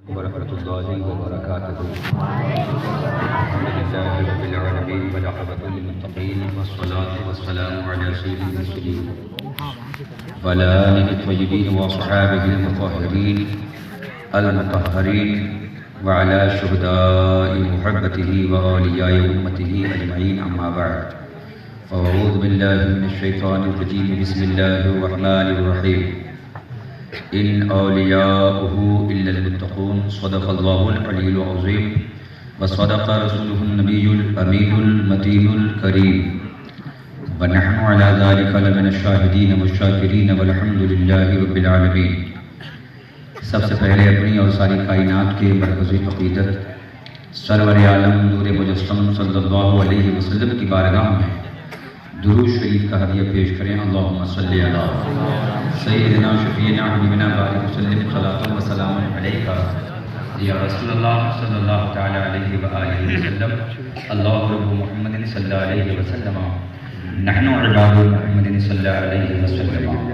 ورحمۃ اللہ وبرکاتہ۔ الحمد للہ رب العالمین والعاقبۃ للمتقین والصلاۃ والسلام علی سید المرسلین وعلی آلہ الطیبین واصحابہ المطہرین المطہرین وعلی شہداء محبتہ واولیاء امتہ اجمعین، اما بعد فاعوذ باللہ من الشیطان الرجیم، بسم اللہ الرحمن الرحیم۔ ان اولیاؤہ الا المتقون، صدق اللہ العلی العظیم وصدق رسولہ النبی الامین المتین الکریم، ونحن علی ذلک لمن الشاہدین والشاکرین والحمد للہ رب العالمین۔ سب سے پہلے اپنی اور ساری کائنات کے مرکز عقیدت سرور عالم نور مجسم صلی اللہ علیہ وسلم کی بارگاہ میں درود شریف کا ہدیہ پیش کریں۔ اللہم صلی علی سیدنا شفیعنا حبیبنا بارک وسلم صلاۃ و سلام علیکہ یا رسول اللہ صلی اللہ تعالی علیہ وآلہ وسلم۔ اللہ رب محمد صلی اللہ علیہ وسلم، نحن عباد محمد صلی اللہ علیہ وسلم۔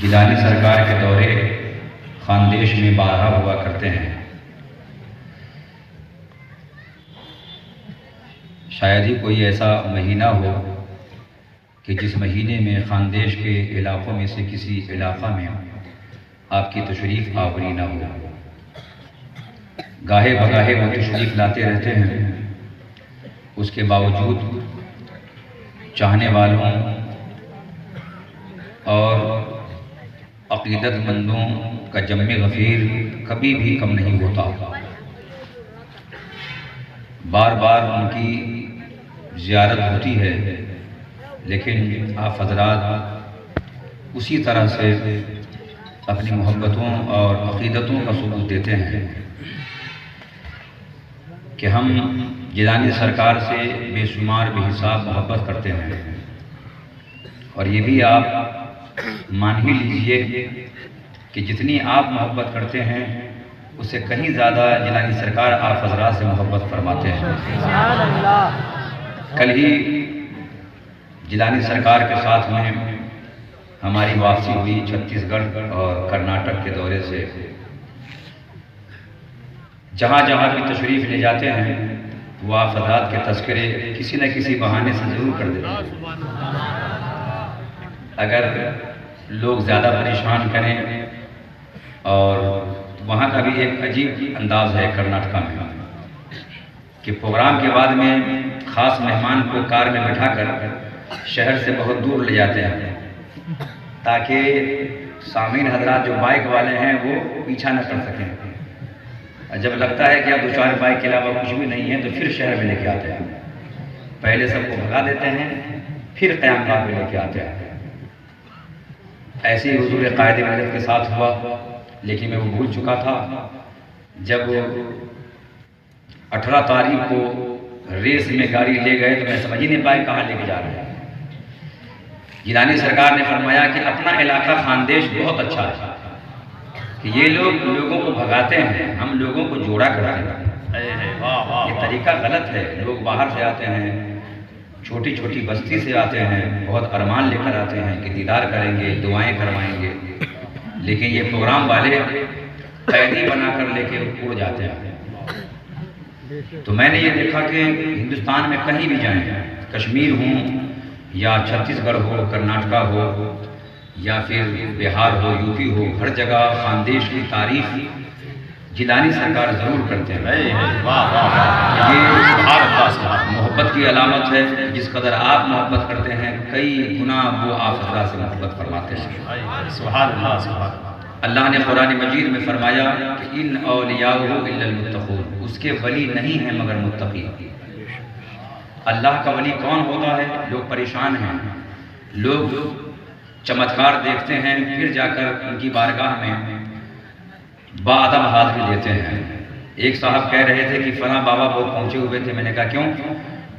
جیلانی سرکار کے دورے خاندیش میں بارہا ہوا کرتے ہیں۔ شاید ہی کوئی ایسا مہینہ ہو کہ جس مہینے میں خاندیش کے علاقوں میں سے کسی علاقہ میں آپ کی تشریف آوری نہ ہو۔ گاہے بگاہے وہ تشریف لاتے رہتے ہیں، اس کے باوجود چاہنے والوں اور عقیدت مندوں کا جم غفیر کبھی بھی کم نہیں ہوتا۔ بار بار ان کی زیارت ہوتی ہے، لیکن آپ حضرات اسی طرح سے اپنی محبتوں اور عقیدتوں کا ثبوت دیتے ہیں کہ ہم جیلانی سرکار سے بے شمار بے حساب محبت کرتے ہیں، اور یہ بھی آپ مان ہی لیجئے کہ جتنی آپ محبت کرتے ہیں اس سے کہیں زیادہ جیلانی سرکار آپ حضرات سے محبت فرماتے ہیں۔ کل ہی جیلانی سرکار کے ساتھ میں ہماری واپسی ہوئی چھتیس گڑھ اور کرناٹک کے دورے سے۔ جہاں جہاں بھی تشریف لے جاتے ہیں وہ آپ حضرات کے تذکرے کسی نہ کسی بہانے سے ضرور کر دیتے ہیں۔ اگر لوگ زیادہ پریشان کریں، اور وہاں کا بھی ایک عجیب انداز ہے کرناٹکا میں کہ پروگرام کے بعد میں خاص مہمان کو کار میں بٹھا کر شہر سے بہت دور لے جاتے ہیں تاکہ سامعین حضرات جو بائک والے ہیں وہ پیچھا نہ کر سکیں۔ جب لگتا ہے کہ اب دو چار بائک کے علاوہ کچھ بھی نہیں ہے تو پھر شہر میں لے کے آتے ہیں، پہلے سب کو بھگا دیتے ہیں پھر قیام گاہ میں لے کے آتے ہیں۔ ایسے ہی حضور قائد ملت کے ساتھ ہوا، لیکن میں وہ بھول چکا تھا۔ جب 18 تاریخ کو ریس میں گاڑی لے گئے تو میں سمجھ ہی نہیں پایا کہاں لے کے جا رہے ہیں۔ جیلانی سرکار نے فرمایا کہ اپنا علاقہ خاندیش بہت اچھا ہے کہ یہ لوگ لوگوں کو بھگاتے ہیں، ہم لوگوں کو جوڑا کرتے ہیں۔ یہ طریقہ غلط ہے۔ لوگ باہر سے آتے ہیں، چھوٹی چھوٹی بستی سے آتے ہیں، بہت ارمان لے کر آتے ہیں کہ دیدار کریں گے، دعائیں کروائیں گے، لیکن یہ پروگرام والے قیدی بنا کر لے کے اڑ جاتے ہیں۔ تو میں نے یہ دیکھا کہ ہندوستان میں کہیں بھی جائیں، کشمیر ہوں یا چھتیس گڑھ ہو، کرناٹکا ہو یا پھر بہار ہو، یو پی ہو، ہر جگہ خاندیش کی تعریف جیلانی سرکار ضرور کرتے ہیں۔ یہ محبت کی علامت ہے، جس قدر آپ محبت کرتے ہیں کئی گنا وہ آپ حضرات سے محبت فرماتے ہیں۔ سبحان اللہ۔ اللہ نے قرآن مجید میں فرمایا کہ ان اولیاءہ الا المتقون، اس کے ولی نہیں ہیں مگر متقی۔ اللہ کا ولی کون ہوتا ہے؟ لوگ پریشان ہیں، لوگ چمتکار دیکھتے ہیں، پھر جا کر ان کی بارگاہ میں باادب حاضری دیتے ہیں۔ ایک صاحب کہہ رہے تھے کہ فلاں بابا بہت پہنچے ہوئے تھے۔ میں نے کہا کیوں؟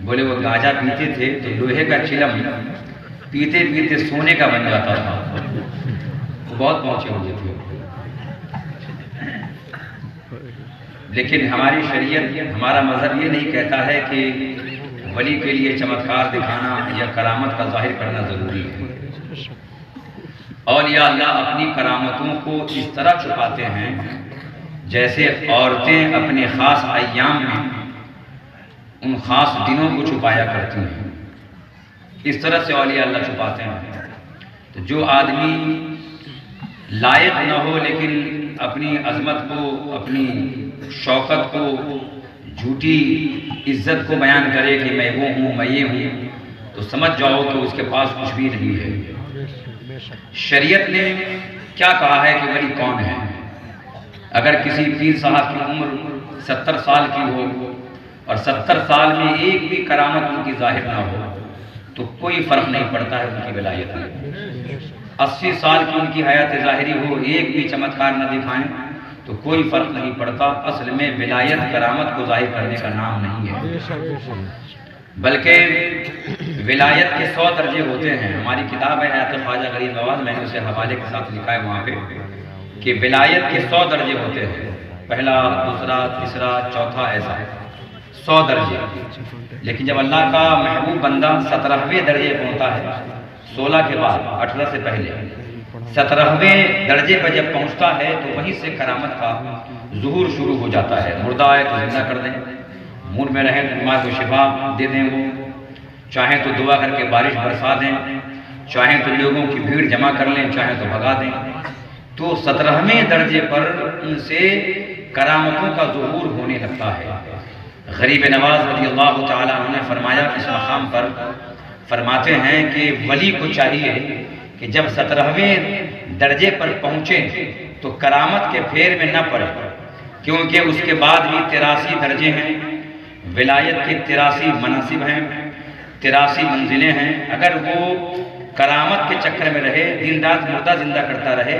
بولے وہ گانجا پیتے تھے تو لوہے کا چلم پیتے پیتے سونے کا بن جاتا تھا، وہ بہت پہنچے ہوئے تھے۔ لیکن ہماری شریعت، ہمارا مذہب یہ نہیں کہتا ہے کہ ولی کے لیے چمتکار دکھانا یا کرامت کا ظاہر کرنا ضروری ہے۔ اولیاء اللہ اپنی کرامتوں کو اس طرح چھپاتے ہیں جیسے عورتیں اپنے خاص ایام میں ان خاص دنوں کو چھپایا کرتی ہیں، اس طرح سے اولیاء اللہ چھپاتے ہیں۔ تو جو آدمی لائق نہ ہو لیکن اپنی عظمت کو، اپنی شوکت کو، جھوٹی عزت کو بیان کرے کہ میں وہ ہوں، میں یہ ہوں، تو سمجھ جاؤ کہ اس کے پاس کچھ بھی نہیں ہے۔ شریعت نے کیا کہا ہے کہ ولی کون ہے؟ اگر کسی پیر صاحب کی عمر 70 سال کی ہو اور 70 سال میں ایک بھی کرامت ان کی ظاہر نہ ہو تو کوئی فرق نہیں پڑتا ہے ان کی ولایت میں۔ 80 سال کی ان کی حیات ظاہری ہو، ایک بھی چمتکار نہ دکھائیں تو کوئی فرق نہیں پڑتا۔ اصل میں ولایت کرامت کو ظاہر کرنے کا نام نہیں ہے، بلکہ ولایت کے 100 درجے ہوتے ہیں۔ ہماری کتاب ہے حیات خواجہ غریب نواز، میں نے اسے حوالے کے ساتھ لکھا ہے وہاں پہ کہ ولایت کے 100 درجے ہوتے ہیں، پہلا، دوسرا، تیسرا، چوتھا، ایسا 100 درجے۔ لیکن جب اللہ کا محبوب بندہ 17ویں درجے پہنچتا ہے، 16 کے بعد، 18 سے پہلے 17ویں درجے پر جب پہنچتا ہے تو وہیں سے کرامت کا ظہور شروع ہو جاتا ہے۔ مردہ آئے تو زندہ کر دیں، مون میں رہیں تو بیمار کو شفا دے دیں، وہ چاہیں تو دعا کر کے بارش برسا دیں، چاہیں تو لوگوں کی بھیڑ جمع کر لیں، چاہیں تو بھگا دیں۔ تو 17ویں درجے پر ان سے کرامتوں کا ظہور ہونے لگتا ہے۔ غریب نواز رضی اللہ تعالیٰ عنہ نے فرمایا، اس مقام پر فرماتے ہیں کہ ولی کو چاہیے کہ جب 17ویں درجے پر پہنچے تو کرامت کے پھیر میں نہ پڑے، کیونکہ اس کے بعد بھی 83 درجے ہیں، ولایت کے 83 مناصب ہیں، 83 منزلیں ہیں۔ اگر وہ کرامت کے چکر میں رہے، دن رات مردہ زندہ کرتا رہے،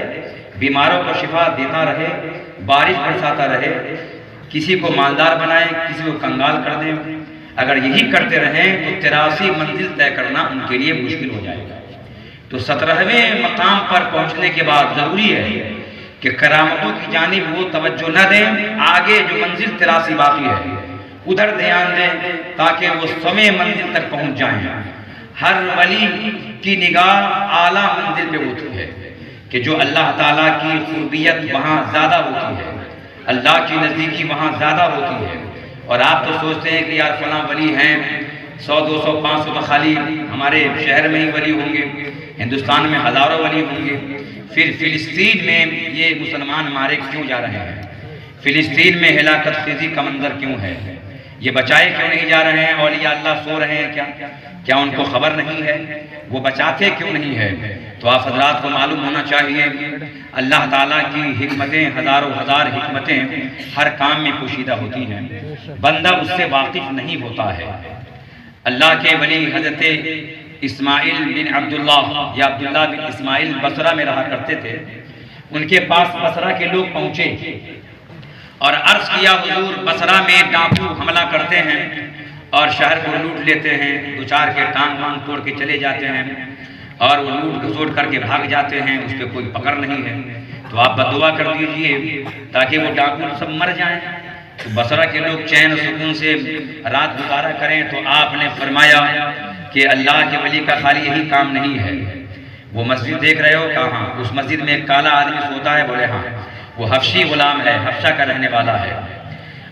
بیماروں کو شفا دیتا رہے، بارش برساتا رہے، کسی کو مالدار بنائے، کسی کو کنگال کر دیں، اگر یہی کرتے رہیں تو 83 منزل طے کرنا ان کے لیے مشکل ہو جائے گا۔ تو 17ویں مقام پر پہنچنے کے بعد ضروری ہے کہ کرامتوں کی جانب وہ توجہ نہ دیں، آگے جو منزل 83 باقی ہے ادھر دھیان دیں تاکہ وہ 100ویں منزل تک پہنچ جائیں۔ ہر ولی کی نگاہ اعلیٰ منزل پہ ہوتی ہے کہ جو اللہ تعالیٰ کی قربیت وہاں زیادہ ہوتی ہے، اللہ کی نزدیکی وہاں زیادہ ہوتی ہے۔ اور آپ تو سوچتے ہیں کہ یار فلاں ولی ہیں، 100 200 500 تو خالی ہمارے شہر میں ہی ولی ہوں گے، ہندوستان میں ہزاروں ولی ہوں گے، پھر فلسطین میں یہ مسلمان مارے کیوں جا رہے ہیں؟ فلسطین میں ہلاکت خیزی کا منظر کیوں ہے؟ یہ بچائے کیوں نہیں جا رہے ہیں؟ اولیاء اللہ سو رہے ہیں کیا ان کو خبر نہیں ہے؟ وہ بچاتے کیوں نہیں ہے؟ تو آپ حضرات کو معلوم ہونا چاہیے اللہ تعالیٰ کی حکمتیں، ہزاروں ہزار حکمتیں ہر کام میں پوشیدہ ہوتی ہیں، بندہ اس سے واقف نہیں ہوتا ہے۔ اللہ کے ولی حضرت اسماعیل بن عبداللہ یا عبداللہ بن اسماعیل بصرہ میں رہا کرتے تھے۔ ان کے پاس بصرہ کے لوگ پہنچے اور عرض کیا، حضور بصرہ میں ڈاکو حملہ کرتے ہیں اور شہر کو لوٹ لیتے ہیں، دو چار کے ٹانگ وانگ توڑ کے چلے جاتے ہیں اور وہ لوٹ گھسوٹ کر کے بھاگ جاتے ہیں، اس پہ کوئی پکڑ نہیں ہے، تو آپ بددعا کر دیجئے تاکہ وہ ڈاکو سب مر جائیں، تو بصرہ کے لوگ چین و سکون سے رات گزارا کریں۔ تو آپ نے فرمایا کہ اللہ کے ولی کا خالی یہی کام نہیں ہے۔ وہ مسجد دیکھ رہے ہو؟ کہاں؟ اس مسجد میں ایک کالا آدمی سوتا ہے؟ بولے ہاں، وہ حبشی غلام ہے، حبشہ کا رہنے والا ہے،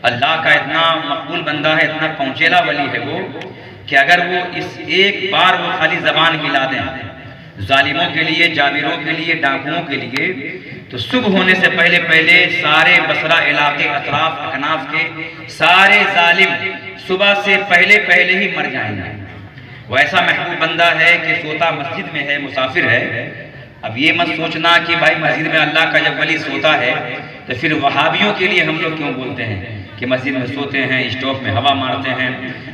اللہ کا اتنا مقبول بندہ ہے، اتنا پہنچیلا ولی ہے وہ کہ اگر وہ اس ایک بار وہ خالی زبان ہلا دیں ظالموں کے لیے، جابروں کے لیے، ڈاکوؤں کے لیے، تو صبح ہونے سے پہلے پہلے سارے بصرہ علاقے اطراف اکناف کے سارے ظالم صبح سے پہلے پہلے ہی مر جائیں گے۔ وہ ایسا محبوب بندہ ہے کہ سوتا مسجد میں ہے، مسافر ہے۔ اب یہ مت سوچنا کہ بھائی مسجد میں اللہ کا جب ولی سوتا ہے تو پھر وہابیوں کے لیے ہم لوگ کیوں بولتے ہیں کہ مسجد میں سوتے ہیں، اسٹوپ میں ہوا مارتے ہیں،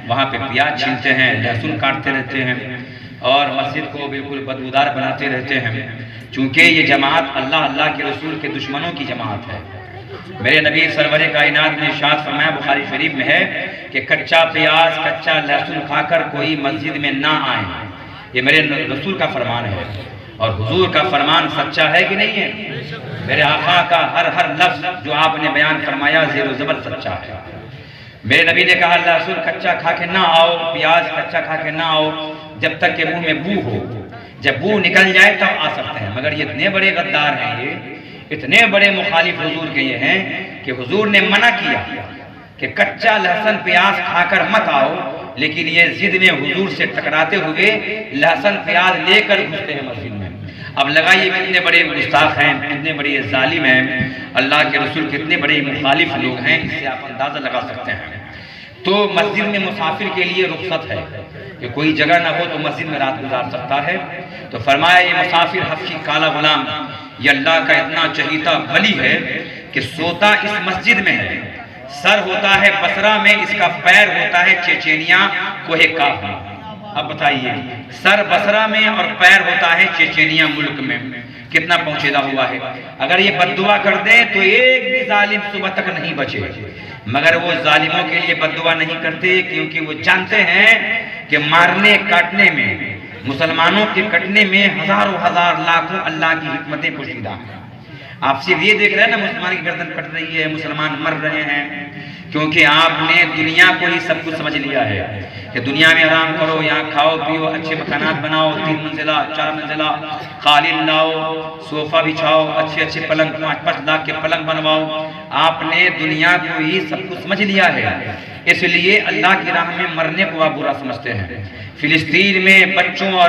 وہاں پہ پیاز چھینتے ہیں، لہسن کاٹتے رہتے ہیں اور مسجد کو بالکل بدبودار بناتے رہتے ہیں، چونکہ یہ جماعت اللہ کے رسول کے دشمنوں کی جماعت ہے۔ میرے نبی سرور کائنات نے ارشاد فرمایا، بخاری شریف میں ہے کہ کچا پیاز، کچا لہسن کھا کر کوئی مسجد میں نہ آئے، یہ میرے رسول کا فرمان ہے۔ اور حضور کا فرمان سچا ہے کہ نہیں ہے؟ میرے آقا کا ہر لفظ جو آپ نے بیان فرمایا زیر و زبر سچا ہے۔ میرے نبی نے کہا لہسن کچا کھا کے نہ آؤ، پیاز کچا کھا کے نہ آؤ جب تک کہ منہ میں بو ہو، جب بو نکل جائے تب آ سکتے ہیں، مگر یہ اتنے بڑے غدار ہیں، اتنے بڑے مخالف حضور کے یہ ہیں کہ حضور نے منع کیا کہ کچا لہسن پیاز کھا کر مت آؤ، لیکن یہ ضد میں حضور سے ٹکراتے ہوئے لہسن پیاز لے کر گھستے ہیں مسجد میں۔ اب لگائیے کتنے بڑے گستاخ ہیں، کتنے بڑے ظالم ہیں، اللہ کے رسول کتنے بڑے مخالف لوگ ہیں، اس سے آپ اندازہ لگا سکتے ہیں۔ تو مسجد میں مسافر کے لیے رخصت ہے کہ کوئی جگہ نہ ہو تو مسجد میں رات گزار سکتا ہے۔ تو فرمایا یہ مسافر حبشی کالا غلام یہ اللہ کا اتنا چہیتا ولی ہے کہ سوتا اس مسجد میں ہے، سر ہوتا ہے بصرہ میں، اس کا پیر ہوتا ہے چیچینیا کوہ کاف میں۔ اب بتائیے سر بصرہ میں اور پیر ہوتا ہے چیچینیا ملک میں، کتنا پہنچیدہ ہوا ہے۔ اگر یہ بد دعا کر دیں تو ایک بھی ظالم صبح تک نہیں بچے، مگر وہ ظالموں کے لیے بد دعا نہیں کرتے، کیونکہ وہ جانتے ہیں کہ مارنے کاٹنے میں، مسلمانوں کے کٹنے میں ہزاروں ہزار لاکھوں اللہ کی حکمتیں پوشیدہ ہیں۔ آپ صرف یہ دیکھ رہے ہیں نا مسلمان کی گردن کٹ رہی ہے، مسلمان مر رہے ہیں، کیونکہ آپ نے دنیا کو ہی سب کچھ سمجھ لیا ہے کہ دنیا میں آرام کرو، یہاں کھاؤ پیو، اچھے مکانات بناؤ، 3 منزلہ 4 منزلہ قالین لاؤ، صوفہ بچھاؤ، اچھے اچھے پلنگ 5-5 لاکھ کے پلنگ بنواؤ۔ آپ نے دنیا کو ہی سب کچھ سمجھ لیا ہے، اس لیے اللہ کی راہ میں مرنے کو آپ برا سمجھتے ہیں۔ فلسطین میں بچوں اور